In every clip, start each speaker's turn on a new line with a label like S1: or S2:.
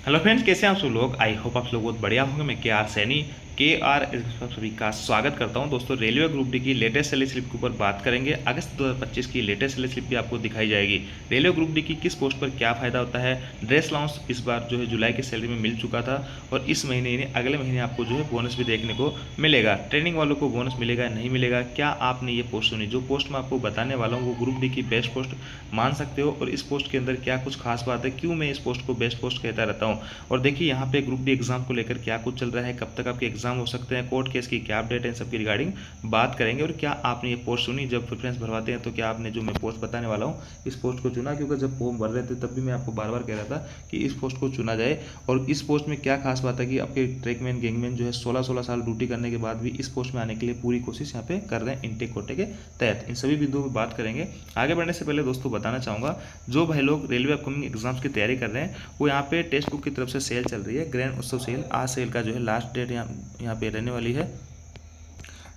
S1: Hello friends, कैसे हैं आप सब लोग। आई होप आप लोग बहुत बढ़िया होंगे। मैं के आर सैनी सभी का स्वागत करता हूं। दोस्तों, रेलवे ग्रुप डी की लेटेस्ट सैलरी स्लिप के ऊपर बात करेंगे। अगस्त 2025 की लेटेस्ट सैलरी स्लिप भी आपको दिखाई जाएगी। रेलवे ग्रुप डी की किस पोस्ट पर क्या फायदा होता है। ड्रेस अलाउंस इस बार जो है जुलाई की सैलरी में मिल चुका था और इस महीने यानी अगले महीने आपको जो है बोनस भी देखने को मिलेगा। ट्रेनिंग वालों को बोनस मिलेगा नहीं मिलेगा, क्या आपने ये पोस्ट सुनी। जो पोस्ट मैं आपको बताने वाला हूँ वो ग्रुप डी की बेस्ट पोस्ट मान सकते हो। और इस पोस्ट के अंदर क्या कुछ खास बात है, क्यों मैं इस पोस्ट को बेस्ट पोस्ट कहता रहता हूँ। और देखिए यहाँ पे ग्रुप डी एग्जाम को लेकर क्या कुछ चल रहा है, कब तक आपके एग्जाम हो सकते हैं, कोर्ट केस की क्या अपडेट है, इन सब की रिगार्डिंग बात करेंगे। और क्या आपने ये पोस्ट सुनी, जब प्रेफरेंस भरवाते हैं तो क्या आपने जो मैं पोस्ट बताने वाला हूँ इस पोस्ट को चुना। क्योंकि जब फॉर्म भर रहे थे तब भी मैं आपको बार बार कह रहा था कि इस पोस्ट को चुना जाए। और इस पोस्ट में क्या खास बात है कि आपके ट्रैकमैन गैंगमैन जो है 16-16 साल ड्यूटी करने के बाद भी इस पोस्ट में आने के लिए पूरी कोशिश यहाँ पे कर रहे हैं इनटेक कोटे के तहत। इन सभी बिंदुओं पर बात करेंगे। आगे बढ़ने से पहले दोस्तों बताना चाहूँगा, जो भाई लोग रेलवे अपकमिंग एग्जाम्स की तैयारी कर रहे हैं वो यहाँ पे टेक्स्ट बुक की तरफ से सेल चल रही है, ग्रैंड उत्सव सेल। आज सेल का जो है लास्ट डेट यहाँ पे रहने वाली है।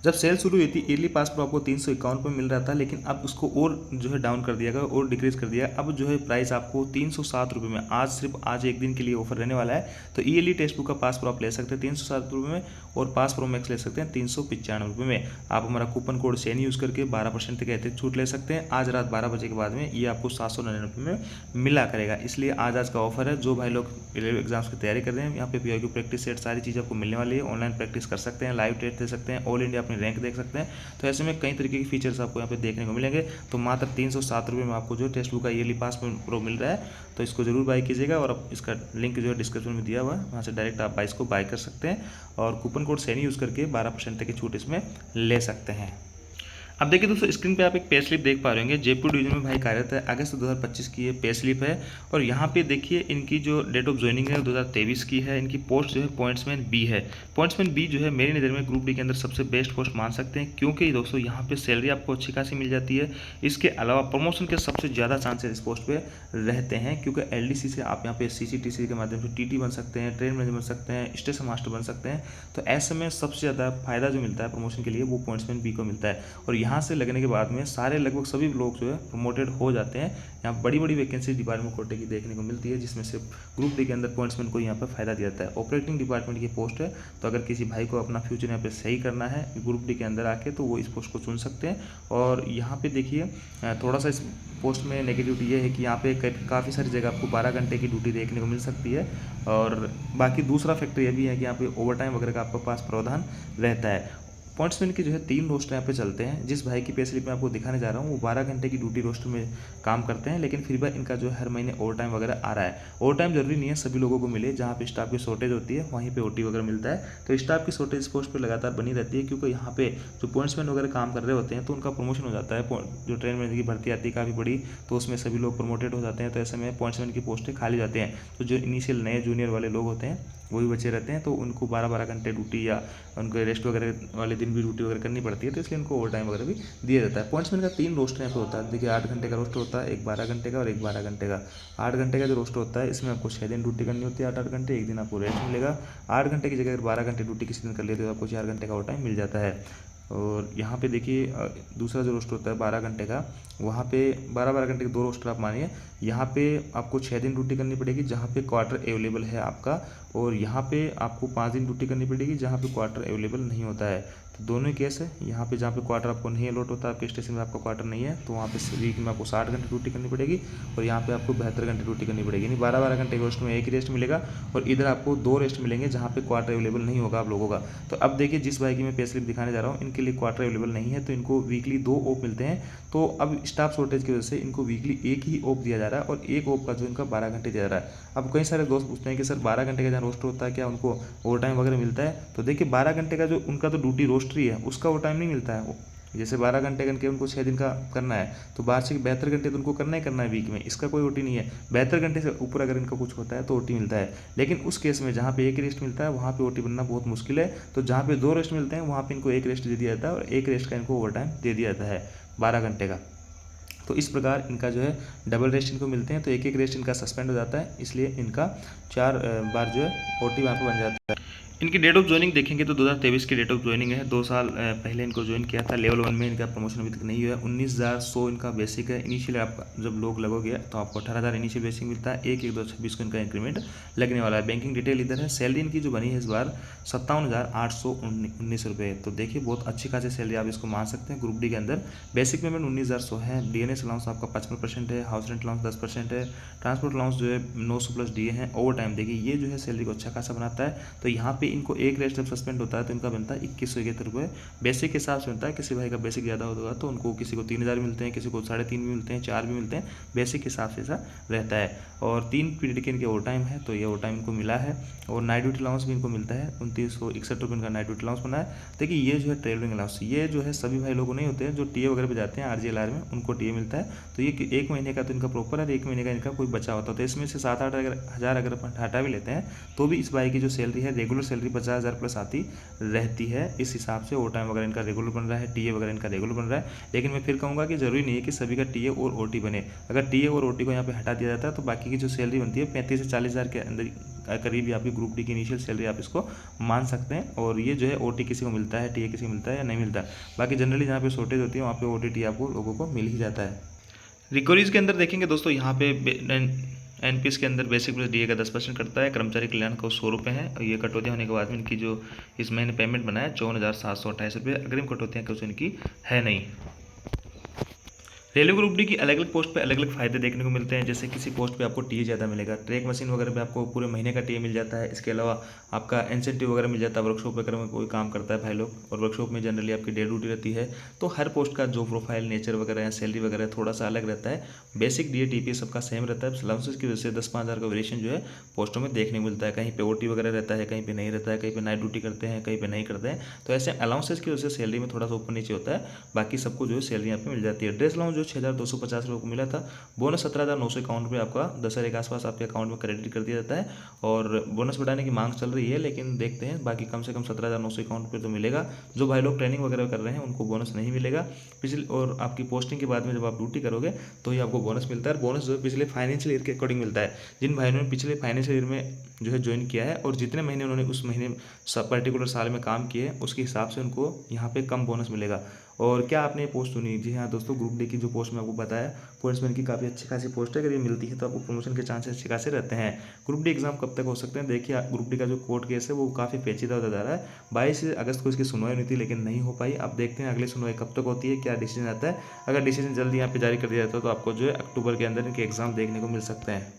S1: जब सेल शुरू हुई थी ईयरली पास पर आपको 351 रुपये मिल रहा था, लेकिन अब उसको और जो है डाउन कर दिया गया और डिक्रीज कर दिया। अब जो है प्राइस आपको 307 रुपये में आज सिर्फ आज एक दिन के लिए ऑफर रहने वाला है। तो ईयरली टेक्स्ट बुक का पास पर आप ले सकते हैं 307 रुपये में और पास प्रो मैक्स ले सकते हैं 395 रुपये में। आप हमारा कूपन कोड सैनी यूज़ करके 12% तक अतिरिक्त छूट ले सकते हैं। आज रात 12 बजे के बाद में ये आपको 799 में मिला करेगा। इसलिए आज का ऑफर है। जो भाई लोग रेलवे एग्जाम्स की तैयारी कर रहे हैं, यहाँ पे पीआईक्यू प्रैक्टिस सेट सारी चीज़ आपको मिलने वाली है। ऑनलाइन प्रैक्टिस कर सकते हैं, लाइव टेस्ट दे सकते हैं, ऑल इंडिया अपनी रैंक देख सकते हैं। तो ऐसे में कई तरीके के फीचर्स आपको यहाँ पे देखने को मिलेंगे। तो मात्र 307 रुपये में आपको जो टेक्स्ट बुक का ईयरली पास प्रो मिल रहा है। तो इसको जरूर बाय कीजिएगा और अब इसका लिंक जो है डिस्क्रिप्शन में दिया हुआ है, वहाँ से डायरेक्ट आप इसको बाय कर सकते हैं और कूपन कोड सैनी यूज़ करके 12% तक की छूट इसमें ले सकते हैं। अब देखिए दोस्तों, स्क्रीन पे आप एक पे स्लिप देख पा रहे होंगे। जयपुर डिवीजन में भाई कार्यरत है। अगस्त 2025 की ये पे स्लिप है और यहाँ पे देखिए इनकी जो डेट ऑफ ज्वाइनिंग है 2023 की है। इनकी पोस्ट जो है पॉइंट्समैन बी है। पॉइंट्समैन बी जो है मेरी नज़र में ग्रुप डी के अंदर सबसे बेस्ट पोस्ट मान सकते हैं, क्योंकि दोस्तों यहाँ पे सैलरी आपको अच्छी खासी मिल जाती है। इसके अलावा प्रमोशन के सबसे ज़्यादा चांसेस इस पोस्ट पर रहते हैं, क्योंकि LDC से आप यहाँ पे CCTC के माध्यम से TT बन सकते हैं, ट्रेन मैनेजर बन सकते हैं, स्टेशन मास्टर बन सकते हैं। तो ऐसे में सबसे ज़्यादा फायदा जो मिलता है प्रमोशन के लिए वो पॉइंट्समैन बी को मिलता है। और यहाँ से लगने के बाद में सारे लगभग सभी लोग जो है प्रमोटेड हो जाते हैं। यहाँ बड़ी बड़ी वैकेंसी डिपार्टमेंट कोटे की देखने को मिलती है, जिसमें से ग्रुप डी के अंदर पॉइंट्समैन को यहाँ पर फायदा दिया जाता है। ऑपरेटिंग डिपार्टमेंट की पोस्ट है, तो अगर किसी भाई को अपना फ्यूचर यहाँ पे सही करना है ग्रुप डी के अंदर आके, तो वो इस पोस्ट को चुन सकते हैं। और यहाँ पे देखिए थोड़ा सा इस पोस्ट में नेगेटिविटी ये है कि यहाँ पे काफ़ी सारी जगह आपको 12 घंटे की ड्यूटी देखने को मिल सकती है। और बाकी दूसरा फैक्टर ये भी है कि यहाँ पे ओवर टाइम वगैरह का आपके पास प्रावधान रहता है। पॉइंट्समैन के जो है 3 रोस्टर यहाँ पे चलते हैं। जिस भाई की पे स्लिप में आपको दिखाने जा रहा हूँ वो 12 घंटे की ड्यूटी रोस्टर में काम करते हैं, लेकिन फिर भी इनका जो है हर महीने ओवर टाइम वगैरह आ रहा है। ओवर टाइम जरूरी नहीं है सभी लोगों को मिले, जहाँ पे स्टाफ की शॉर्टेज होती है वहीं पे OT वगैरह मिलता है। तो स्टाफ की शॉर्टेज इस पोस्ट पर लगातार बनी रहती है, क्योंकि यहाँ पे जो पॉइंट्समैन वगैरह काम कर रहे होते हैं तो उनका प्रमोशन हो जाता है। जो ट्रेन मैनेजर की भर्ती आती है काफ़ी बड़ी, तो उसमें सभी लोग प्रमोटेड हो जाते हैं। तो ऐसे में पॉइंट्समैन की पोस्टें खाली जाती हैं। तो जो इनिशियल नए जूनियर वाले लोग होते हैं वही बचे रहते हैं, तो उनको 12-12 घंटे ड्यूटी या उनको रेस्ट वगैरह वाले दिन भी ड्यूटी वगैरह करनी पड़ती है। तो इसलिए उनको ओवर टाइम वगैरह भी दिया जाता है। पॉइंट्समैन का 3 रोस्टर यहाँ पे होता है। देखिए 8 घंटे का रोस्टर होता है, एक 12 घंटे का और एक 12 घंटे का। 8 घंटे का जो रोस्टर होता है इसमें आपको 6 दिन ड्यूटी करनी होती है, 8-8 घंटे, एक दिन आपको रेस्ट मिलेगा। 8 घंटे की जगह अगर 12 घंटे ड्यूटी किसी दिन कर लेते हो तो आपको 4 घंटे का ओवर टाइम मिल जाता है। और यहाँ पे देखिए दूसरा जो रोस्टर होता है 12 घंटे का, वहाँ पे 12-12 घंटे के 2 रोस्टर आप मानिए। यहाँ पे आपको 6 दिन ड्यूटी करनी पड़ेगी जहाँ पे क्वार्टर अवेलेबल है आपका, और यहाँ पे आपको 5 दिन ड्यूटी करनी पड़ेगी जहाँ पे क्वार्टर अवेलेबल नहीं होता है। तो दोनों ही केस है। यहाँ पे जहाँ पे क्वार्टर आपको नहीं अलॉट होता, आपके स्टेशन में आपका क्वार्टर नहीं है, तो वहाँ पे वीक में आपको 60 घंटे ड्यूटी करनी पड़ेगी और यहाँ पे आपको 72 घंटे ड्यूटी करनी पड़ेगी। यानी 12-12 घंटे रोस्ट में एक ही रेस्ट मिलेगा और इधर आपको 2 रेस्ट मिलेंगे जहाँ पे क्वार्टर अवेलेबल नहीं होगा आप लोगों का। तो अब देखिए जिस भाई की मैं पे स्लिप दिखाने जा रहा हूँ इनके लिए क्वार्टर अवेलेबल नहीं है, तो इनको वीकली 2 ऑफ मिलते हैं। तो अब स्टाफ शॉर्टेज की वजह से इनको वीकली एक ही ऑफ दिया जा रहा है और एक ऑफ का जो इनका 12 घंटे दिया जा रहा है। अब कई सारे दोस्त पूछते हैं कि सर 12 घंटे का जहाँ रोस्टर होता है क्या उनको ओवर टाइम वगैरह मिलता है। तो देखिए 12 घंटे का जो उनका तो ड्यूटी रोस्टर ही है उसका ओवर टाइम नहीं मिलता है। जैसे 12 घंटे करके उनको 6 दिन का करना है तो वार्षिक 72 घंटे तो उनको करना ही करना है वीक में, इसका कोई OT नहीं है। 72 घंटे से ऊपर अगर इनका कुछ होता है तो OT मिलता है। लेकिन उस केस में जहाँ पे एक रेस्ट मिलता है वहाँ पे OT बनना बहुत मुश्किल है। तो जहाँ पे 2 रेस्ट मिलते हैं वहाँ पे इनको एक रेस्ट दे दिया जाता है और एक रेस्ट का इनको ओवर टाइम दे दिया जाता है 12 घंटे का। तो इस प्रकार इनका जो है डबल रेस्ट इनको मिलते हैं, तो एक एक रेस्ट इनका सस्पेंड हो जाता है, इसलिए इनका 4 बार जो है OT वहाँ पर बन जाता है। इनकी डेट ऑफ ज्वाइनिंग देखेंगे तो 2023 की डेट ऑफ ज्वाइनिंग है। 2 साल पहले इनको ज्वाइन किया था। लेवल 1 में इनका प्रमोशन अभी तक नहीं हुआ है। 19,100 इनका बेसिक है। इनिशियल आपका जब लोग लगोगे तो आपको 18,000 इनिशियल बेसिक मिलता है। 1/1/2026 को इनका इंक्रीमेंट लगने वाला है। बैंकिंग डिटेल इधर है। सैलरी इनकी जो बनी है इस बार 57,819 रुपये। तो देखिए बहुत अच्छी खासी सैलरी आप इसको मान सकते हैं। ग्रुप डी के अंदर बेसिक पेमेंट 19,100 है। डीएनएस अलाउंस आपका 55% है। हाउस रेंट अलाउंस 10% है। ट्रांसपोर्ट अलाउंस जो है 900 प्लस डीए है। ओवर टाइम देखिए ये जो है सैलरी को अच्छा खासा बनाता है। तो यहाँ पे इनको एक रेस्ट जब सस्पेंड होता है तो इनका बनता है 2171 रुपये। बेसिक के हिसाब से बनता है। किसी भाई का बेसिक ज़्यादा होगा तो उनको किसी को 3,000 मिलते हैं, किसी को 3.5 भी मिलते हैं, 4 भी मिलते हैं। बेसिक के हिसाब से ऐसा रहता है। और 3 पीरियड के इनके ओवर टाइम है तो ये ओवर टाइम इनको मिला है। और नाइट ड्यूटी अलाउंस भी इनको मिलता है। 2961 रुपये इनका नाइट ड्यूटी अलाउंस बना है। देखिए ये जो है ट्रेवलिंग अलाउंस ये जो है सभी भाई लोगों नहीं होते हैं जो टीए वगैरह पे जाते हैं RGLR में, उनको टीए मिलता है। तो ये 1 महीने का तो इनका प्रॉपर है, 1 महीने का इनका कोई बचा होता है। तो इसमें से 7-8 हज़ार अगर अपन हटा भी लेते हैं तो भी इस भाई की जो सैलरी है रेगुलर सैलरी 50,000 प्लस आती रहती है। इस हिसाब से ओवर टाइम वगैरह इनका रेगुलर बन रहा है, टीए वगैरह इनका रेगुलर बन रहा है। लेकिन मैं फिर कहूँगा कि ज़रूरी नहीं है कि सभी का टीए और ओटी बने। अगर टीए और ओटी को यहाँ पे हटा दिया जाता है तो बाकी की जो सैलरी बनती है 35 से 40,000 के अंदर करीब ही आपकी ग्रुप डी की इनिशियल सैलरी आप इसको मान सकते हैं। और ये जो है ओटी किसी को मिलता है, टीए किसी को मिलता है या नहीं मिलता। बाकी जनरली जहाँ पे शॉर्टेज होती है वहाँ पे ओटी टी आपको लोगों को मिल ही जाता है। रिकवरीज के अंदर देखेंगे दोस्तों यहाँ पे एनपीएस के अंदर बेसिक प्लस डीए का 10% कटता है। कर्मचारी कल्याण का 100 रुपये है। और ये कटौतियाँ होने के बाद में इनकी जो इस महीने पेमेंट बना है 54,728 रुपये। अग्रिम कटौतियाँ कुछ इनकी है नहीं। रेलवे ग्रुप डी की अलग अलग पोस्ट पे अलग अलग फायदे देखने को मिलते हैं। जैसे किसी पोस्ट पे आपको टीए ज़्यादा मिलेगा, ट्रैक मशीन वगैरह पे आपको पूरे महीने का टीए मिल जाता है। इसके अलावा आपका इंसेंटिव वगैरह मिल जाता है। वर्कशॉप वगैरह में कोई काम करता है भाई लोग और वर्कशॉप में जनरली आपकी डे ड्यूटी रहती है। तो हर पोस्ट का जो प्रोफाइल नेचर वगैरह या सैलरी वगैरह थोड़ा सा अलग रहता है। बेसिक डीए टीपीए सबका सेम रहता है। अलाउंसेस की वजह से 10-5 हज़ार का वेरिएशन जो है पोस्टों में देखने को मिलता है। कहीं पे ओटी वगैरह रहता है, कहीं पे नहीं रहता है, कहीं पे नाइट ड्यूटी करते हैं, कहीं पे नहीं करते हैं। तो ऐसे अलाउंसेस की वजह से सैलरी में थोड़ा सा ऊपर नीचे होता है। बाकी सबको जो है सैलरी यहाँ पे मिल जाती है। ड्रेस अलाउंस जो 6,250 रुपये को मिला था। बोनस 17,951 रुपये आपका 10,000 के आसपास आपके अकाउंट में क्रेडिट कर दिया जाता है। और बोनस बढ़ाने की मांग चल रही है लेकिन देखते हैं। बाकी कम से कम 17,951 रुपये तो मिलेगा। जो भाई लोग ट्रेनिंग वगैरह कर रहे हैं उनको बोनस नहीं मिलेगा। पिछले और आपकी पोस्टिंग के बाद में जब आप ड्यूटी करोगे तो ही आपको बोनस मिलता है। बोनस जो है पिछले फाइनेंशियल ईयर के अकॉर्डिंग मिलता है। जिन भाइयों ने पिछले फाइनेंशियल ईयर में जो है ज्वाइन किया है और जितने महीने उन्होंने उस महीने पर्टिकुलर साल में काम किए उसके हिसाब से उनको यहाँ पे कम बोनस मिलेगा। और क्या आपने ये पोस्ट सुनी? जी हाँ दोस्तों, ग्रुप डी की जो पोस्ट मैं आपको बताया पॉइंट्समैन की काफ़ी अच्छी खासी पोस्ट है। अगर ये मिलती है तो आपको प्रमोशन के चांसेस अच्छे खासे रहते हैं। ग्रुप डी एग्जाम कब तक हो सकते हैं? देखिए ग्रुप डी का जो कोर्ट केस है वो काफ़ी पेचीदा होता जा रहा है। 22 अगस्त को इसकी सुनवाई हुई थी लेकिन नहीं हो पाई। अब देखते हैं अगली सुनवाई कब तक होती है, क्या डिसीजन आता है। अगर डिसीजन जल्दी यहाँ पे जारी कर दिया जाता है तो आपको जो है अक्टूबर के अंदर इनके एग्जाम देखने को मिल सकते हैं।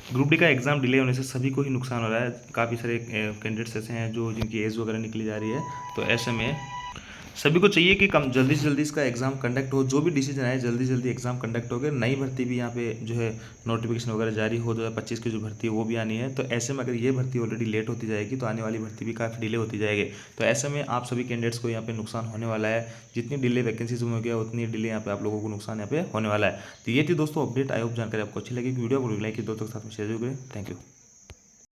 S1: ग्रुप डी का एग्जाम डिले होने से सभी को ही नुकसान हो रहा है। काफ़ी सारे कैंडिडेट्स ऐसे हैं जो जिनकी एज वगैरह निकली जा रही है। तो ऐसे में सभी को चाहिए कि कम जल्दी से जल्दी इसका एग्ज़ाम कंडक्ट हो। जो भी डिसीजन आए जल्दी से जल्दी एग्ज़ाम कंडक्ट हो गए। नई भर्ती भी यहाँ पे जो है नोटिफिकेशन वगैरह जारी हो 2025 की जो भर्ती है वो भी आनी है। तो ऐसे में अगर ये भर्ती ऑलरेडी लेट होती जाएगी तो आने वाली भर्ती भी काफ़ी डिले होती जाएगी। तो ऐसे में आप सभी कैंडिडेट्स को यहाँ पे नुकसान होने वाला है। जितनी डिले वैकेंसीज में हो गया उतनी डिले यहाँ पे आप लोगों को नुकसान यहाँ पे होने वाला है। तो ये थी दोस्तों अपडेट। आई होप जानकारी आपको अच्छी लगी। वीडियो को लाइक कीजिए, दोस्तों के साथ में शेयर जरूर करें। Thank you.